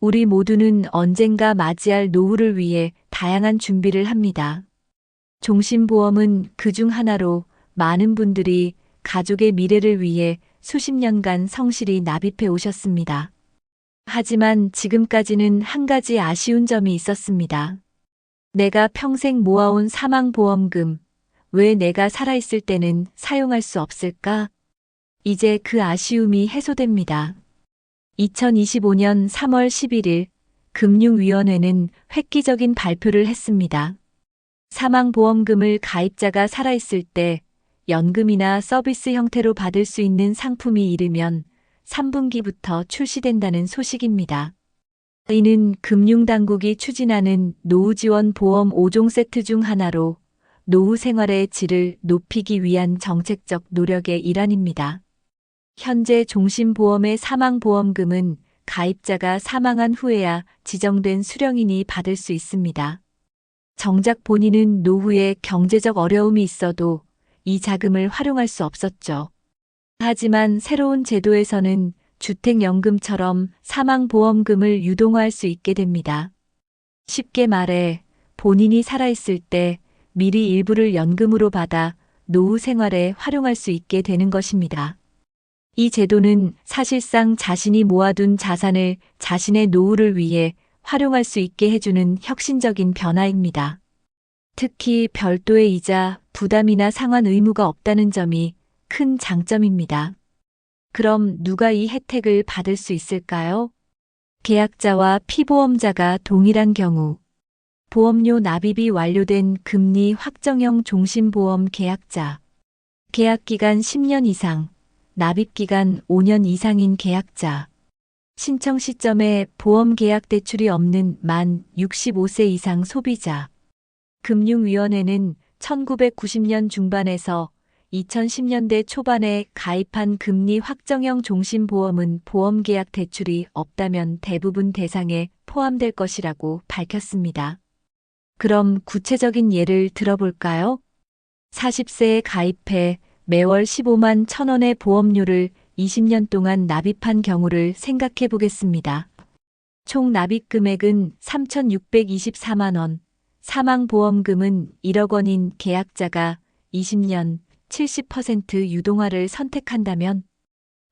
우리 모두는 언젠가 맞이할 노후를 위해 다양한 준비를 합니다. 종신보험은 그중 하나로 많은 분들이 가족의 미래를 위해 수십 년간 성실히 납입해 오셨습니다. 하지만 지금까지는 한 가지 아쉬운 점이 있었습니다. 내가 평생 모아온 사망보험금, 왜 내가 살아있을 때는 사용할 수 없을까? 이제 그 아쉬움이 해소됩니다. 2025년 3월 11일 금융위원회는 획기적인 발표를 했습니다. 사망보험금을 가입자가 살아있을 때 연금이나 서비스 형태로 받을 수 있는 상품이 이르면 3분기부터 출시된다는 소식입니다. 이는 금융당국이 추진하는 노후지원보험 5종 세트 중 하나로 노후 생활의 질을 높이기 위한 정책적 노력의 일환입니다. 현재 종신보험의 사망보험금은 가입자가 사망한 후에야 지정된 수령인이 받을 수 있습니다. 정작 본인은 노후에 경제적 어려움이 있어도 이 자금을 활용할 수 없었죠. 하지만 새로운 제도에서는 주택연금처럼 사망보험금을 유동화할 수 있게 됩니다. 쉽게 말해 본인이 살아있을 때 미리 일부를 연금으로 받아 노후 생활에 활용할 수 있게 되는 것입니다. 이 제도는 사실상 자신이 모아둔 자산을 자신의 노후를 위해 활용할 수 있게 해주는 혁신적인 변화입니다. 특히 별도의 이자, 부담이나 상환 의무가 없다는 점이 큰 장점입니다. 그럼 누가 이 혜택을 받을 수 있을까요? 계약자와 피보험자가 동일한 경우, 보험료 납입이 완료된 금리 확정형 종신보험 계약자, 계약기간 10년 이상, 납입기간 5년 이상인 계약자, 신청 시점에 보험 계약 대출이 없는 만 65세 이상 소비자. 금융위원회는 1990년 중반에서 2010년대 초반에 가입한 금리 확정형 종신보험은 보험계약 대출이 없다면 대부분 대상에 포함될 것이라고 밝혔습니다. 그럼 구체적인 예를 들어볼까요? 40세에 가입해 매월 15만 1,000원의 보험료를 20년 동안 납입한 경우를 생각해 보겠습니다. 총 납입 금액은 3,624만 원, 사망보험금은 1억 원인 계약자가 20년 70% 유동화를 선택한다면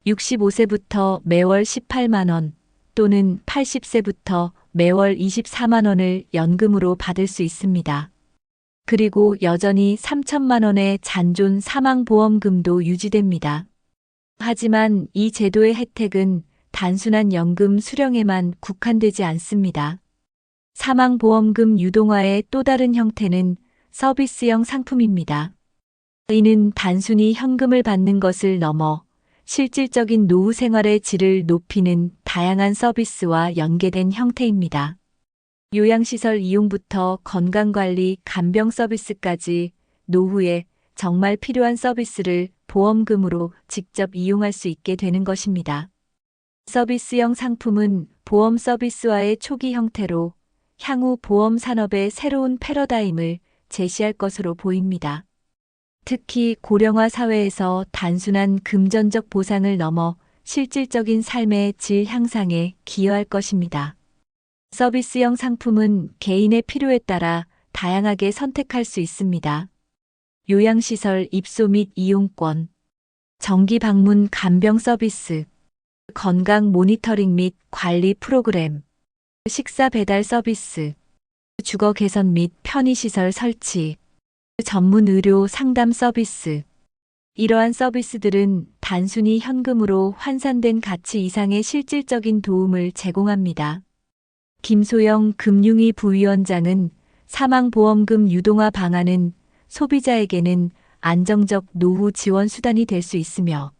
65세부터 매월 18만 원 또는 80세부터 매월 24만 원을 연금으로 받을 수 있습니다. 그리고 여전히 3천만 원의 잔존 사망보험금도 유지됩니다. 하지만 이 제도의 혜택은 단순한 연금 수령에만 국한되지 않습니다. 사망보험금 유동화의 또 다른 형태는 서비스형 상품입니다. 이는 단순히 현금을 받는 것을 넘어 실질적인 노후 생활의 질을 높이는 다양한 서비스와 연계된 형태입니다. 요양시설 이용부터 건강관리, 간병 서비스까지 노후에 정말 필요한 서비스를 보험금으로 직접 이용할 수 있게 되는 것입니다. 서비스형 상품은 보험 서비스화의 초기 형태로 향후 보험 산업의 새로운 패러다임을 제시할 것으로 보입니다. 특히 고령화 사회에서 단순한 금전적 보상을 넘어 실질적인 삶의 질 향상에 기여할 것입니다. 서비스형 상품은 개인의 필요에 따라 다양하게 선택할 수 있습니다. 요양시설 입소 및 이용권, 정기 방문 간병 서비스, 건강 모니터링 및 관리 프로그램, 식사 배달 서비스, 주거 개선 및 편의시설 설치, 전문 의료 상담 서비스. 이러한 서비스들은 단순히 현금으로 환산된 가치 이상의 실질적인 도움을 제공합니다. 김소영 금융위 부위원장은 사망보험금 유동화 방안은 소비자에게는 안정적 노후 지원 수단이 될 수 있으며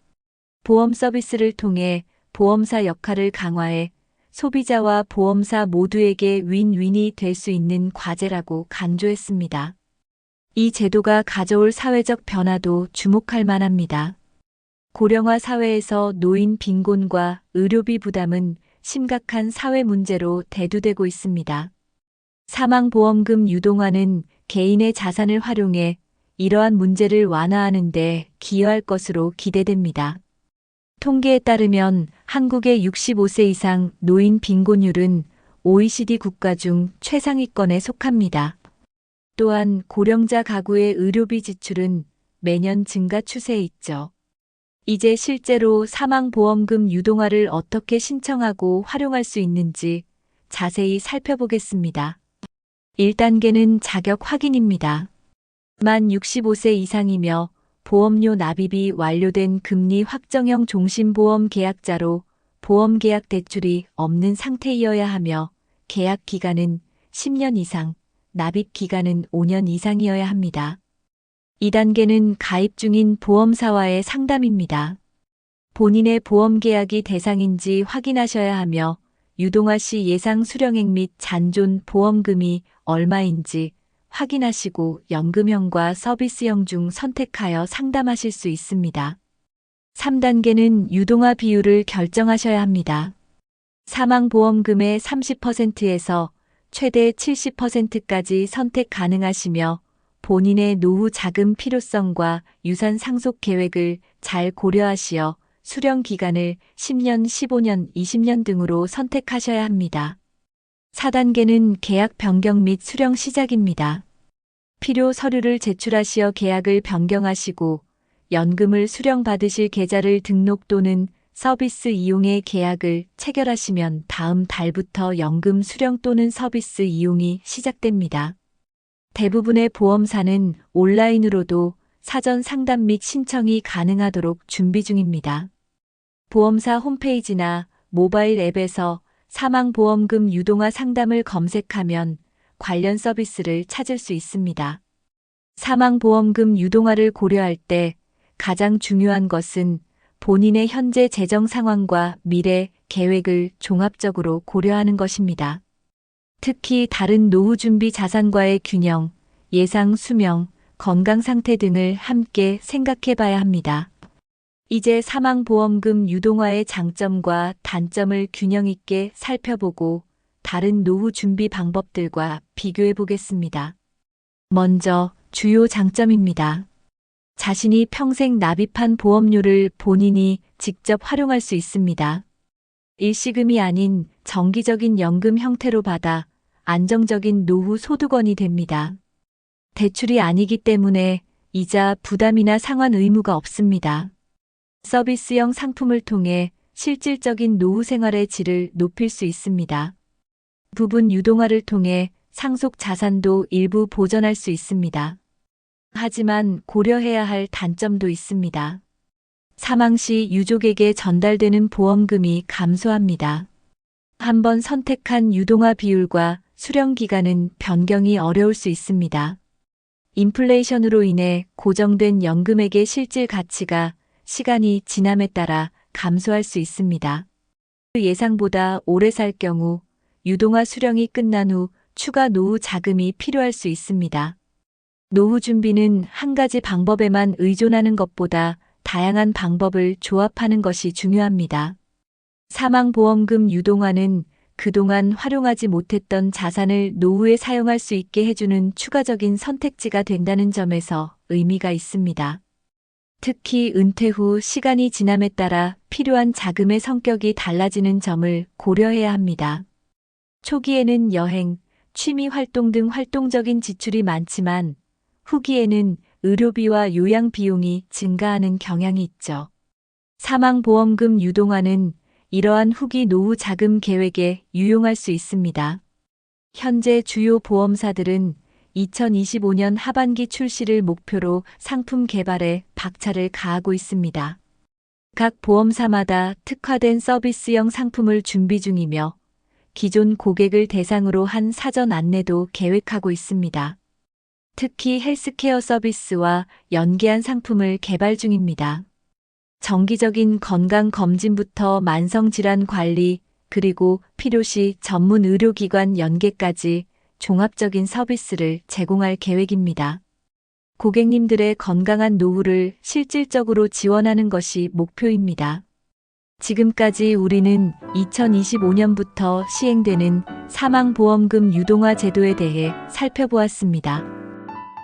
보험 서비스를 통해 보험사 역할을 강화해 소비자와 보험사 모두에게 윈윈이 될 수 있는 과제라고 강조했습니다. 이 제도가 가져올 사회적 변화도 주목할 만합니다. 고령화 사회에서 노인 빈곤과 의료비 부담은 심각한 사회 문제로 대두되고 있습니다. 사망보험금 유동화는 개인의 자산을 활용해 이러한 문제를 완화하는 데 기여할 것으로 기대됩니다. 통계에 따르면 한국의 65세 이상 노인 빈곤율은 OECD 국가 중 최상위권에 속합니다. 또한 고령자 가구의 의료비 지출은 매년 증가 추세에 있죠. 이제 실제로 사망보험금 유동화를 어떻게 신청하고 활용할 수 있는지 자세히 살펴보겠습니다. 1단계는 자격 확인입니다. 만 65세 이상이며 보험료 납입이 완료된 금리 확정형 종신보험 계약자로 보험계약 대출이 없는 상태이어야 하며 계약 기간은 10년 이상, 납입 기간은 5년 이상이어야 합니다. 2단계는 가입 중인 보험사와의 상담입니다. 본인의 보험계약이 대상인지 확인하셔야 하며 유동화 시 예상 수령액 및 잔존 보험금이 얼마인지 확인하시고 연금형과 서비스형 중 선택하여 상담하실 수 있습니다. 3단계는 유동화 비율을 결정하셔야 합니다. 사망보험금의 30%에서 최대 70%까지 선택 가능하시며 본인의 노후 자금 필요성과 유산 상속 계획을 잘 고려하시어 수령 기간을 10년, 15년, 20년 등으로 선택하셔야 합니다. 4단계는 계약 변경 및 수령 시작입니다. 필요 서류를 제출하시어 계약을 변경하시고 연금을 수령받으실 계좌를 등록 또는 서비스 이용의 계약을 체결하시면 다음 달부터 연금 수령 또는 서비스 이용이 시작됩니다. 대부분의 보험사는 온라인으로도 사전 상담 및 신청이 가능하도록 준비 중입니다. 보험사 홈페이지나 모바일 앱에서 사망보험금 유동화 상담을 검색하면 관련 서비스를 찾을 수 있습니다. 사망보험금 유동화를 고려할 때 가장 중요한 것은 본인의 현재 재정 상황과 미래 계획을 종합적으로 고려하는 것입니다. 특히 다른 노후 준비 자산과의 균형, 예상 수명, 건강 상태 등을 함께 생각해 봐야 합니다. 이제 사망보험금 유동화의 장점과 단점을 균형 있게 살펴보고 다른 노후 준비 방법들과 비교해 보겠습니다. 먼저 주요 장점입니다. 자신이 평생 납입한 보험료를 본인이 직접 활용할 수 있습니다. 일시금이 아닌 정기적인 연금 형태로 받아 안정적인 노후 소득원이 됩니다. 대출이 아니기 때문에 이자 부담이나 상환 의무가 없습니다. 서비스형 상품을 통해 실질적인 노후 생활의 질을 높일 수 있습니다. 부분 유동화를 통해 상속 자산도 일부 보전할 수 있습니다. 하지만 고려해야 할 단점도 있습니다. 사망 시 유족에게 전달되는 보험금이 감소합니다. 한번 선택한 유동화 비율과 수령 기간은 변경이 어려울 수 있습니다. 인플레이션으로 인해 고정된 연금액의 실질 가치가 시간이 지남에 따라 감소할 수 있습니다. 예상보다 오래 살 경우 유동화 수령이 끝난 후 추가 노후 자금이 필요할 수 있습니다. 노후 준비는 한 가지 방법에만 의존하는 것보다 다양한 방법을 조합하는 것이 중요합니다. 사망보험금 유동화는 그동안 활용하지 못했던 자산을 노후에 사용할 수 있게 해주는 추가적인 선택지가 된다는 점에서 의미가 있습니다. 특히 은퇴 후 시간이 지남에 따라 필요한 자금의 성격이 달라지는 점을 고려해야 합니다. 초기에는 여행, 취미 활동 등 활동적인 지출이 많지만 후기에는 의료비와 요양 비용이 증가하는 경향이 있죠. 사망보험금 유동화는 이러한 후기 노후 자금 계획에 유용할 수 있습니다. 현재 주요 보험사들은 2025년 하반기 출시를 목표로 상품 개발에 박차를 가하고 있습니다. 각 보험사마다 특화된 서비스형 상품을 준비 중이며 기존 고객을 대상으로 한 사전 안내도 계획하고 있습니다. 특히 헬스케어 서비스와 연계한 상품을 개발 중입니다. 정기적인 건강검진부터 만성질환 관리, 그리고 필요시 전문 의료기관 연계까지 종합적인 서비스를 제공할 계획입니다. 고객님들의 건강한 노후를 실질적으로 지원하는 것이 목표입니다. 지금까지 우리는 2025년부터 시행되는 사망보험금 유동화 제도에 대해 살펴보았습니다.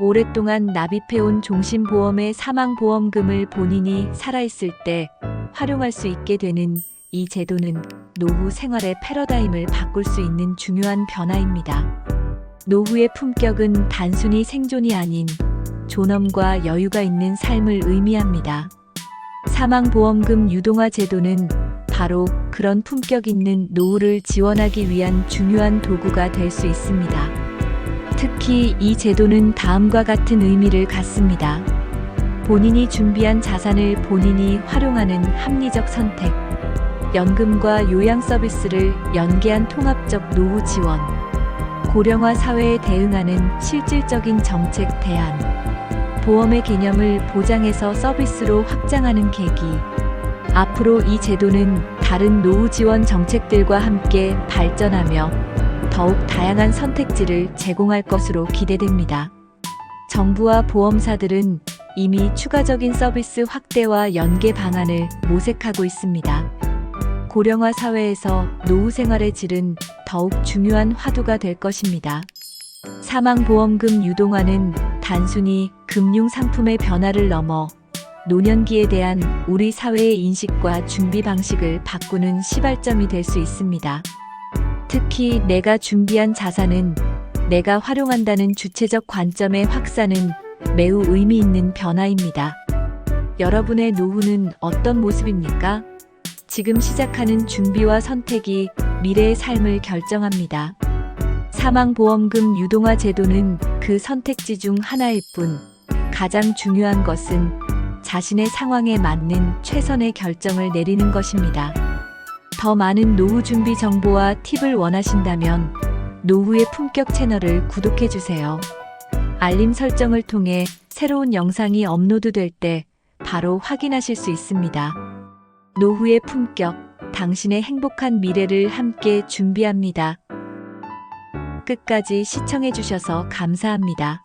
오랫동안 납입해온 종신보험의 사망보험금을 본인이 살아있을 때 활용할 수 있게 되는 이 제도는 노후 생활의 패러다임을 바꿀 수 있는 중요한 변화입니다. 노후의 품격은 단순히 생존이 아닌 존엄과 여유가 있는 삶을 의미합니다. 사망보험금 유동화 제도는 바로 그런 품격 있는 노후를 지원하기 위한 중요한 도구가 될 수 있습니다. 특히 이 제도는 다음과 같은 의미를 갖습니다. 본인이 준비한 자산을 본인이 활용하는 합리적 선택, 연금과 요양 서비스를 연계한 통합적 노후 지원, 고령화 사회에 대응하는 실질적인 정책 대안, 보험의 개념을 보장해서 서비스로 확장하는 계기. 앞으로 이 제도는 다른 노후 지원 정책들과 함께 발전하며 더욱 다양한 선택지를 제공할 것으로 기대됩니다. 정부와 보험사들은 이미 추가적인 서비스 확대와 연계 방안을 모색하고 있습니다. 고령화 사회에서 노후 생활의 질은 더욱 중요한 화두가 될 것입니다. 사망보험금 유동화는 단순히 금융 상품의 변화를 넘어 노년기에 대한 우리 사회의 인식과 준비 방식을 바꾸는 시발점이 될 수 있습니다. 특히 내가 준비한 자산은 내가 활용한다는 주체적 관점의 확산은 매우 의미 있는 변화입니다. 여러분의 노후는 어떤 모습입니까? 지금 시작하는 준비와 선택이 미래의 삶을 결정합니다. 사망보험금 유동화 제도는 그 선택지 중 하나일 뿐, 가장 중요한 것은 자신의 상황에 맞는 최선의 결정을 내리는 것입니다. 더 많은 노후 준비 정보와 팁을 원하신다면 노후의 품격 채널을 구독해주세요. 알림 설정을 통해 새로운 영상이 업로드될 때 바로 확인하실 수 있습니다. 노후의 품격, 당신의 행복한 미래를 함께 준비합니다. 끝까지 시청해주셔서 감사합니다.